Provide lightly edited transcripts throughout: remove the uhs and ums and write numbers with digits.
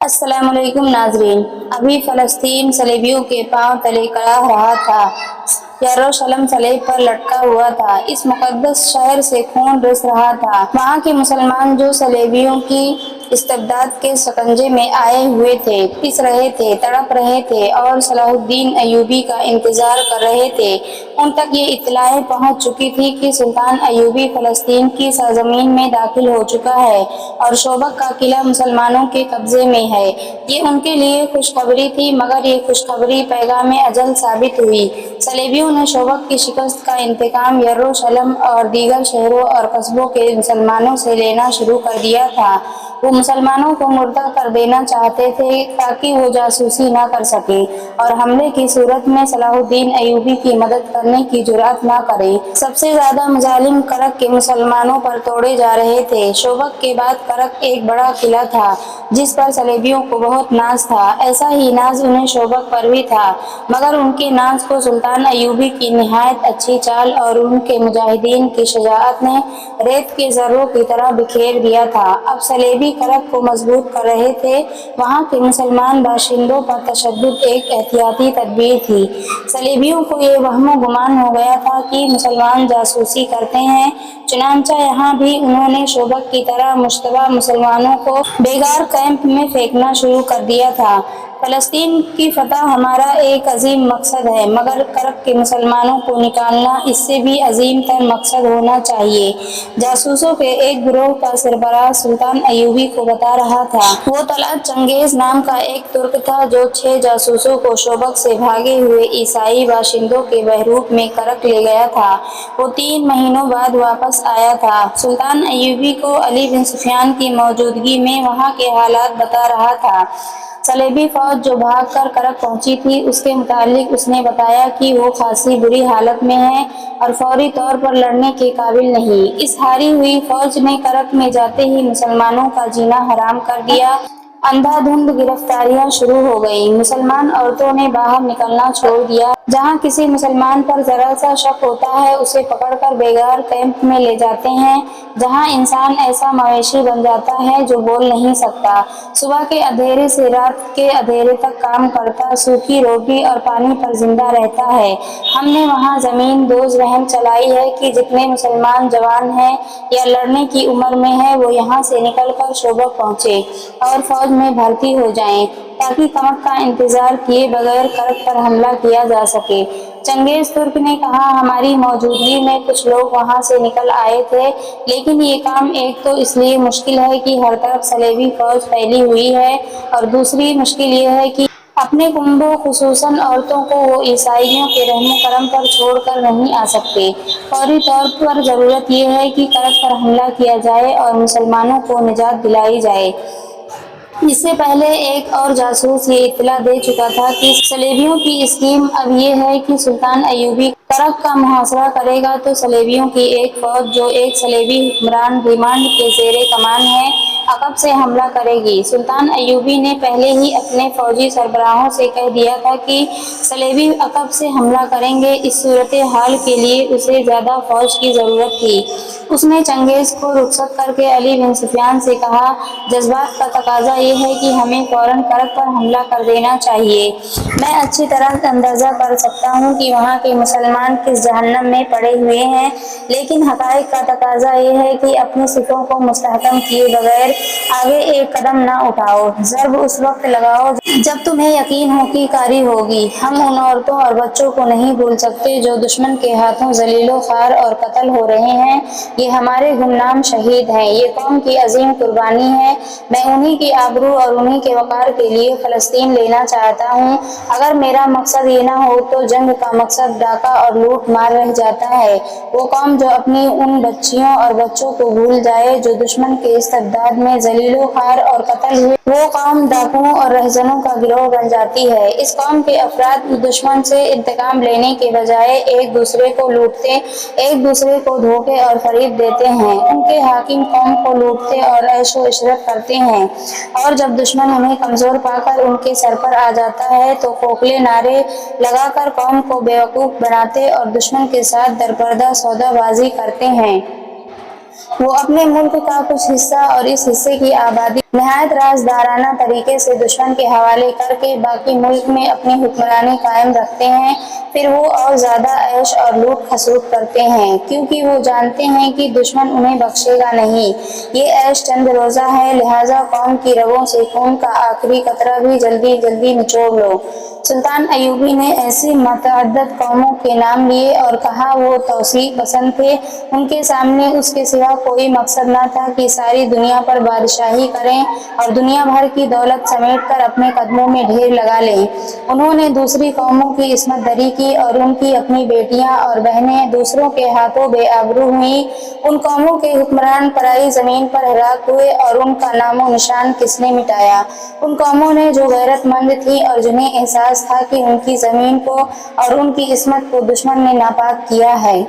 السلام علیکم ناظرین، ابھی فلسطین صلیبیوں کے پاؤں تلے کڑا رہا تھا، یروشلم صلیب پر لٹکا ہوا تھا، اس مقدس شہر سے خون رس رہا تھا۔ وہاں کے مسلمان جو صلیبیوں کی استبداد کے شکنجے میں آئے ہوئے تھے، پس رہے تھے، تڑپ رہے تھے اور صلاح الدین ایوبی کا انتظار کر رہے تھے، ان تک یہ اطلاعیں پہنچ چکی تھی کہ سلطان ایوبی فلسطین کی سرزمین میں داخل ہو چکا ہے اور شوبک کا قلعہ مسلمانوں کے قبضے میں ہے۔ یہ ان کے لیے خوشخبری تھی، مگر یہ خوشخبری پیغام اجل ثابت ہوئی۔ صلیبیوں نے شوبک کی شکست کا انتقام یروشلم اور دیگر شہروں اور قصبوں کے مسلمانوں سے لینا شروع کر دیا تھا۔ وہ مسلمانوں کو مردہ کر دینا چاہتے تھے تاکہ وہ جاسوسی نہ کر سکیں اور حملے کی صورت میں صلاح الدین ایوبی کی مدد کرنے کی جرأت نہ کریں۔ سب سے زیادہ مظالم کرک کے مسلمانوں پر توڑے جا رہے تھے۔ شوبک کے بعد کرک ایک بڑا قلعہ تھا جس پر صلیبیوں کو بہت ناز تھا، ایسا ہی ناز انہیں شوبک پر بھی تھا، مگر ان کے ناز کو سلطان ایوبی کی نہایت اچھی چال اور ان کے مجاہدین کی شجاعت نے ریت کے ذروں کی طرح بکھیر دیا تھا۔ اب صلیبی کرک کو مضبوط کر رہے تھے، وہاں کے مسلمان باشندوں پر تشدد ایک احتیاطی تدبیر تھی۔ صلیبیوں کو یہ وہم و گمان ہو گیا تھا کہ مسلمان جاسوسی کرتے ہیں، چنانچہ یہاں بھی انہوں نے شوبک کی طرح مشتبہ مسلمانوں کو بیگار کیمپ میں پھینکنا شروع کر دیا تھا۔ فلسطین کی فتح ہمارا ایک عظیم مقصد ہے، مگر کرک کے مسلمانوں کو نکالنا اس سے بھی عظیم تر مقصد ہونا چاہیے، جاسوسوں کے ایک گروہ کا سربراہ سلطان ایوبی کو بتا رہا تھا۔ وہ طلعت چنگیز نام کا ایک ترک تھا جو 6 جاسوسوں کو شوبک سے بھاگے ہوئے عیسائی باشندوں کے بحرروپ میں کرک لے گیا تھا۔ وہ 3 مہینوں بعد واپس آیا تھا۔ سلطان ایوبی کو علی بن سفیان کی موجودگی میں وہاں کے حالات بتا رہا تھا۔ صلیبی فوج جو بھاگ کر کرک پہنچی تھی، اس کے متعلق اس نے بتایا کہ وہ خاصی بری حالت میں ہے اور فوری طور پر لڑنے کے قابل نہیں۔ اس ہاری ہوئی فوج نے کرک میں جاتے ہی مسلمانوں کا جینا حرام کر دیا۔ اندھا دھند گرفتاریاں شروع ہو گئیں، مسلمان عورتوں نے باہر نکلنا چھوڑ دیا۔ جہاں کسی مسلمان پر ذرا سا شک ہوتا ہے اسے پکڑ کر بیگار کیمپ میں لے جاتے ہیں، جہاں انسان ایسا مویشی بن جاتا ہے جو بول نہیں سکتا، صبح کے اندھیرے سے رات کے اندھیرے تک کام کرتا، سوکھی روٹی اور پانی پر زندہ رہتا ہے۔ ہم نے وہاں زمین دوز مہم چلائی ہے کہ جتنے مسلمان جوان ہیں یا لڑنے کی عمر میں ہیں وہ یہاں سے نکل کر شوبک پہنچیں اور فوج میں بھرتی ہو جائیں تاکہ کمک کا انتظار کیے بغیر کرک پر حملہ کیا جا سکے۔ چنگیز ترک نے کہا، ہماری موجودگی میں کچھ لوگ وہاں سے نکل آئے تھے، لیکن یہ کام ایک تو اس لیے مشکل ہے کہ ہر طرف صلیبی فوج پھیلی ہوئی ہے اور دوسری مشکل یہ ہے کہ اپنے کنبوں خصوصاً عورتوں کو وہ عیسائیوں کے رحم و کرم پر چھوڑ کر نہیں آ سکتے۔ فوری طور پر ضرورت یہ ہے کہ کرک پر حملہ کیا جائے اور مسلمانوں کو نجات دلائی جائے۔ اس سے پہلے ایک اور جاسوس یہ اطلاع دے چکا تھا کہ صلیبیوں کی اسکیم اب یہ ہے کہ سلطان ایوبی کرک کا محاصرہ کرے گا تو صلیبیوں کی ایک فوج جو ایک صلیبی حکمران ریمانڈ کے زیر کمان ہے، عقب سے حملہ کرے گی۔ سلطان ایوبی نے پہلے ہی اپنے فوجی سربراہوں سے کہہ دیا تھا کہ صلیبی عقب سے حملہ کریں گے، اس صورتحال کے لیے اسے زیادہ فوج کی ضرورت تھی۔ اس نے چنگیز کو رخصت کر کے علی بن سفیان سے کہا، جذبات کا تقاضا یہ ہے کہ ہمیں فوراً کرک پر حملہ کر دینا چاہیے۔ میں اچھی طرح اندازہ کر سکتا ہوں کہ وہاں کے مسلمان کس جہنم میں پڑے ہوئے ہیں، لیکن حقائق کا تقاضا یہ ہے کہ اپنی صفوں کو مستحکم کیے بغیر آگے ایک قدم نہ اٹھاؤ۔ ضرب اس وقت لگاؤ جب تمہیں یقین ہو کہ کاری ہوگی۔ ہم ان عورتوں اور بچوں کو نہیں بھول سکتے جو دشمن کے ہاتھوں ذلیل و خوار اور قتل ہو رہے ہیں، یہ ہمارے گمنام شہید ہیں، یہ قوم کی عظیم قربانی ہے۔ میں انہی کی آبرو اور انہی کے وقار کے لیے فلسطین لینا چاہتا ہوں۔ اگر میرا مقصد یہ نہ ہو تو جنگ کا مقصد ڈاکہ اور لوٹ مار رہ جاتا ہے۔ وہ قوم جو اپنی ان بچیوں اور بچوں کو بھول جائے جو دشمن کے استبداد میں ذلیل و خوار اور قتل ہوئے، وہ قوم ڈاکوؤں اور رہزنوں کا گروہ بن جاتی ہے۔ اس قوم کے افراد دشمن سے انتقام لینے کے بجائے ایک دوسرے کو لوٹتے، ایک دوسرے کو دھوکے اور فریب دیتے ہیں، ان کے حاکم قوم کو لوٹتے اور عیش و عشرت کرتے ہیں، اور جب دشمن انہیں کمزور پا کر ان کے سر پر آ جاتا ہے تو کھوکھلے نعرے لگا کر قوم کو بیوقوف بناتے اور دشمن کے ساتھ درپردہ سودا بازی کرتے ہیں۔ وہ اپنے ملک کا کچھ حصہ اور اس حصے کی آبادی نہایت رازدارانہ طریقے سے دشمن کے حوالے کر کے باقی ملک میں اپنی حکمرانی قائم رکھتے ہیں، پھر وہ اور زیادہ عیش اور لوٹ کھسوٹ کرتے ہیں، کیونکہ وہ جانتے ہیں کہ دشمن انہیں بخشے گا نہیں۔ یہ عیش چند روزہ ہے، لہٰذا قوم کی رگوں سے خون کا آخری قطرہ بھی جلدی جلدی نچوڑ لو۔ سلطان ایوبی نے ایسی متعدد قوموں کے نام لیے اور کہا وہ توسیع پسند تھے، ان کے سامنے اس کے سوا کوئی مقصد نہ تھا کہ ساری دنیا پر بادشاہی کریں اور دنیا بھر کی دولت سمیٹ کر اپنے قدموں میں ڈھیر لگا لیں۔ انہوں نے دوسری قوموں کی عصمت دری کی اور ان کی اپنی بیٹیاں اور بہنیں دوسروں کے ہاتھوں بے آبرو ہوئیں۔ ان قوموں کے حکمران پرائی زمین پر ہلاک ہوئے اور ان کا نام و نشان کس نے مٹایا؟ ان قوموں نے جو غیرت مند تھیں اور جنہیں احساس تھا کہ ان کی زمین کو اور ان کی عصمت کو دشمن نے ناپاک کیا ہے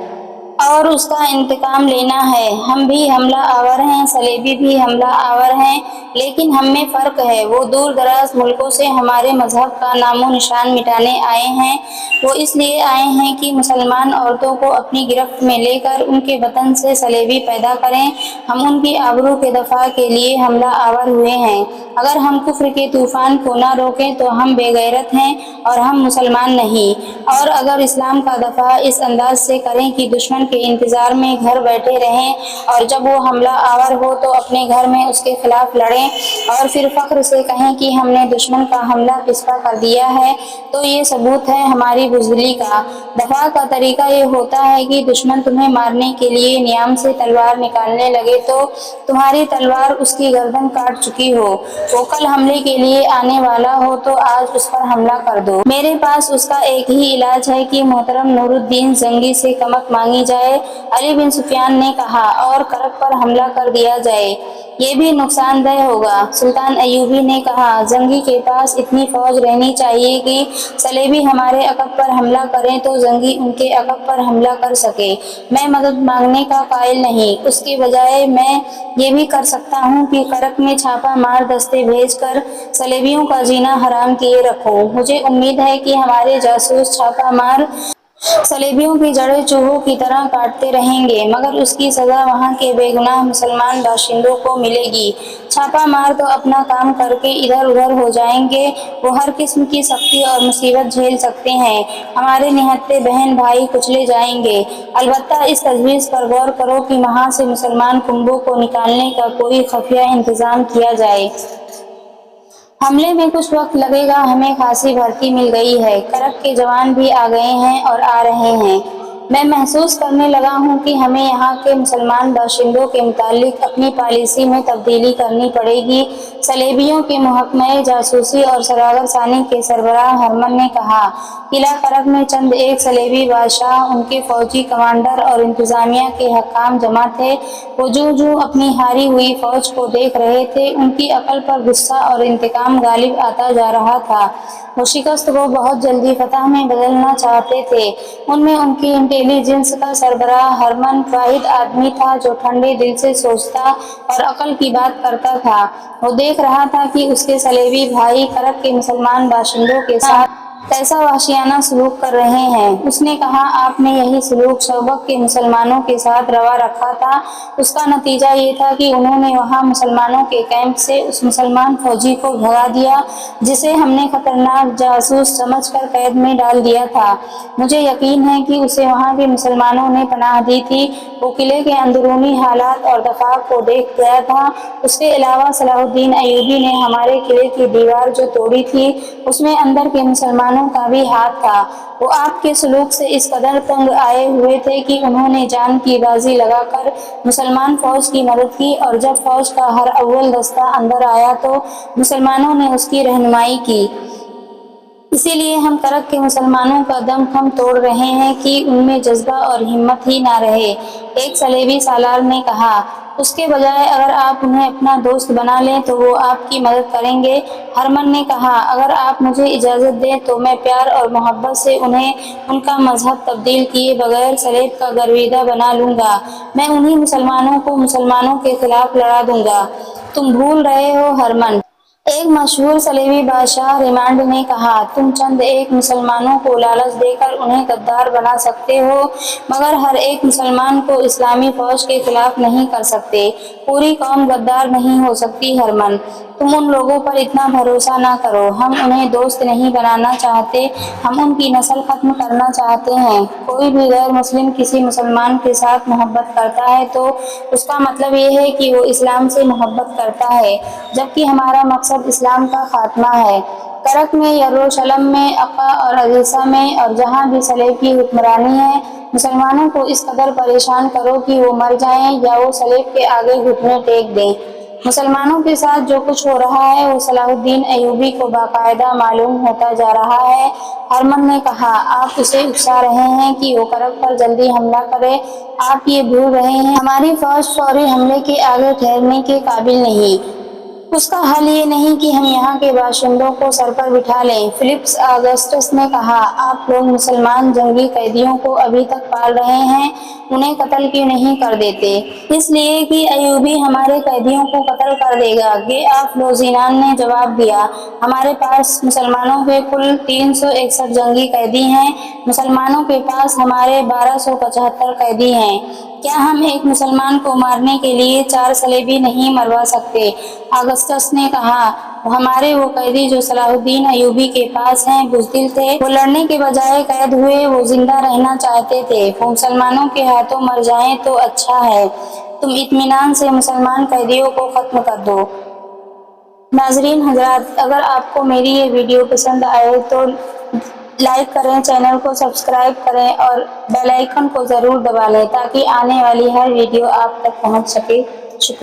اور اس کا انتقام لینا ہے۔ ہم بھی حملہ آور ہیں، صلیبی بھی حملہ آور ہیں، لیکن ہم میں فرق ہے۔ وہ دور دراز ملکوں سے ہمارے مذہب کا نام و نشان مٹانے آئے ہیں۔ وہ اس لیے آئے ہیں کہ مسلمان عورتوں کو اپنی گرفت میں لے کر ان کے وطن سے صلیبی پیدا کریں۔ ہم ان کی آبرو کے دفاع کے لیے حملہ آور ہوئے ہیں۔ اگر ہم کفر کے طوفان کو نہ روکیں تو ہم بے غیرت ہیں اور ہم مسلمان نہیں، اور اگر اسلام کا دفاع اس انداز سے کریں کہ دشمن کے انتظار میں گھر بیٹھے رہیں اور جب وہ حملہ آور ہو تو اپنے گھر میں اس کے خلاف لڑیں اور پھر فخر سے کہیں کہ ہم نے دشمن کا حملہ پسپا کر دیا ہے، تو یہ ثبوت ہے ہماری بزدلی کا۔ دفاع کا طریقہ یہ ہوتا ہے کہ دشمن تمہیں مارنے کے لیے نیام سے تلوار نکالنے لگے تو تمہاری تلوار اس کی گردن کاٹ چکی ہو۔ وہ کل حملے کے لیے آنے والا ہو تو آج اس پر حملہ کر دو۔ میرے پاس اس کا ایک ہی علاج ہے کہ محترم نور الدین زنگی سے کمک مانگی جائے، علی بن سفیان نے کہا، اور کرک پر حملہ کر دیا جائے۔ یہ بھی نقصان دہ ہوگا۔ سلطان ایوبی نے کہا، زنگی کے پاس اتنی فوج رہنی چاہیے کہ صلیبی ہمارے عقب پر حملہ کریں تو زنگی ان کے عقب پر حملہ کر سکے۔ میں مدد مانگنے کا قائل نہیں، اس کے بجائے میں یہ بھی کر سکتا ہوں کہ کرک میں چھاپا مار دستے بھیج کر صلیبیوں کا جینا حرام کیے رکھوں۔ مجھے امید ہے کہ ہمارے جاسوس چھاپا مار صلیبیوں کی جڑیں چوہوں کی طرح کاٹتے رہیں گے، مگر اس کی سزا وہاں کے بے گناہ مسلمان باشندوں کو ملے گی۔ چھاپا مار تو اپنا کام کر کے ادھر ادھر ہو جائیں گے، وہ ہر قسم کی سختی اور مصیبت جھیل سکتے ہیں، ہمارے نہتے بہن بھائی کچلے جائیں گے۔ البتہ اس تجویز پر غور کرو کہ وہاں سے مسلمان کنبوں کو نکالنے کا کوئی خفیہ انتظام کیا جائے۔ حملے میں کچھ وقت لگے گا، ہمیں خاصی بھرتی مل گئی ہے، کرک کے جوان بھی آ گئے ہیں اور آ رہے ہیں۔ میں محسوس کرنے لگا ہوں کہ ہمیں یہاں کے مسلمان باشندوں کے متعلق اپنی پالیسی میں تبدیلی کرنی پڑے گی۔ صلیبیوں کے محکمہ جاسوسی اور سراغر ثانی کے سربراہ ہرمن نے کہا، قلعہ کرک میں چند ایک صلیبی بادشاہ، ان کے فوجی کمانڈر اور انتظامیہ کے حکام جمع تھے۔ وہ جو اپنی ہاری ہوئی فوج کو دیکھ رہے تھے، ان کی عقل پر غصہ اور انتقام غالب آتا جا رہا تھا۔ وہ شکست کو بہت جلدی فتح میں بدلنا چاہتے تھے۔ ان میں ان کی انٹیلی جنس کا سربراہ ہرمن واحد آدمی تھا جو ٹھنڈے دل سے سوچتا اور عقل کی بات کرتا تھا۔ وہ دیکھ رہا تھا کہ اس کے صلیبی بھائی کرک کے مسلمان باشندوں کے ساتھ کیسا وحشیانہ سلوک کر رہے ہیں۔ اس نے کہا، آپ نے یہی سلوک شوبک کے مسلمانوں کے ساتھ روا رکھا تھا۔ اس کا نتیجہ یہ تھا کہ انہوں نے وہاں مسلمانوں کے کیمپ سے اس مسلمان فوجی کو بھگا دیا جسے ہم نے خطرناک جاسوس سمجھ کر قید میں ڈال دیا تھا۔ مجھے یقین ہے کہ اسے وہاں کے مسلمانوں نے پناہ دی تھی۔ وہ قلعے کے اندرونی حالات اور دفاع کو دیکھ گیا تھا۔ اس کے علاوہ صلاح الدین ایوبی نے ہمارے قلعے کی دیوار جو توڑی تھی، اس میں اندر کے مسلمانوں کا بھی ہاتھ تھا۔ وہ آپ کے سلوک سے اس قدر تنگ آئے ہوئے تھے کہ انہوں نے جان کی بازی لگا کر مسلمان فوج کی مدد کی، اور جب فوج کا ہر اول دستہ اندر آیا تو مسلمانوں نے اس کی رہنمائی کی۔ اسی لیے ہم کرک کے مسلمانوں کا دم خم توڑ رہے ہیں کہ ان میں جذبہ اور ہمت ہی نہ رہے۔ ایک صلیبی سالار نے کہا، اس کے بجائے اگر آپ انہیں اپنا دوست بنا لیں تو وہ آپ کی مدد کریں گے۔ ہرمن نے کہا، اگر آپ مجھے اجازت دیں تو میں پیار اور محبت سے انہیں ان کا مذہب تبدیل کیے بغیر صلیب کا گرویدہ بنا لوں گا۔ میں انہی مسلمانوں کو مسلمانوں کے خلاف لڑا دوں گا۔ تم بھول رہے ہو ہرمن۔ ایک مشہور صلیبی بادشاہ ریمانڈ نے کہا، تم چند ایک مسلمانوں کو لالچ دے کر انہیں غدار بنا سکتے ہو، مگر ہر ایک مسلمان کو اسلامی فوج کے خلاف نہیں کر سکتے۔ پوری قوم غدار نہیں ہو سکتی ہرمن۔ تم ان لوگوں پر اتنا بھروسہ نہ کرو، ہم انہیں دوست نہیں بنانا چاہتے، ہم ان کی نسل ختم کرنا چاہتے ہیں۔ کوئی بھی غیر مسلم کسی مسلمان کے ساتھ محبت کرتا ہے تو اس کا مطلب یہ ہے کہ وہ اسلام سے محبت کرتا ہے، جبکہ ہمارا مقصد اسلام کا خاتمہ ہے۔ کرک میں، یروشلم میں، عقا اور عزیزہ میں اور جہاں بھی صلیب کی حکمرانی ہے، مسلمانوں کو اس قدر پریشان کرو کہ وہ مر جائیں یا وہ صلیب کے آگے گھٹنے ٹیک دیں۔ مسلمانوں کے ساتھ جو کچھ ہو رہا ہے وہ صلاح الدین ایوبی کو باقاعدہ معلوم ہوتا جا رہا ہے۔ ہرمن نے کہا، آپ اسے اکسا رہے ہیں کہ وہ کرک پر جلدی حملہ کرے۔ آپ یہ بھول رہے ہیں ہماری فوج فوری حملے کے آگے ٹھہرنے کے قابل نہیں۔ اس کا حل یہ نہیں کہ ہم یہاں کے باشندوں کو سر پر بٹھا لیں۔ فیلکس آگسٹس نے کہا، آپ لوگ مسلمان جنگی قیدیوں کو ابھی تک پال رہے ہیں، انہیں قتل کیوں نہیں کر دیتے؟ اس لیے کہ ایوبی ہمارے قیدیوں کو قتل کر دے گا۔ گے آف لوزینان نے جواب دیا، ہمارے پاس مسلمانوں کے کل 361 جنگی قیدی ہیں، مسلمانوں کے پاس ہمارے 1275 قیدی ہیں۔ کیا ہم ایک مسلمان کو مارنے کے لیے 4 صلیبی نہیں مروا سکتے؟ آگسٹس نے کہا، ہمارے وہ قیدی جو صلاح الدین ایوبی کے پاس ہیں بزدل تھے، وہ لڑنے کے بجائے قید ہوئے، وہ زندہ رہنا چاہتے تھے۔ وہ مسلمانوں کے ہاتھوں مر جائیں تو اچھا ہے۔ تم اطمینان سے مسلمان قیدیوں کو ختم کر دو۔ ناظرین حضرات، اگر آپ کو میری یہ ویڈیو پسند آئے تو لائک کریں، چینل کو سبسکرائب کریں اور بیل آئیکن کو ضرور دبا لیں تاکہ آنے والی ہر ویڈیو آپ تک پہنچ سکے۔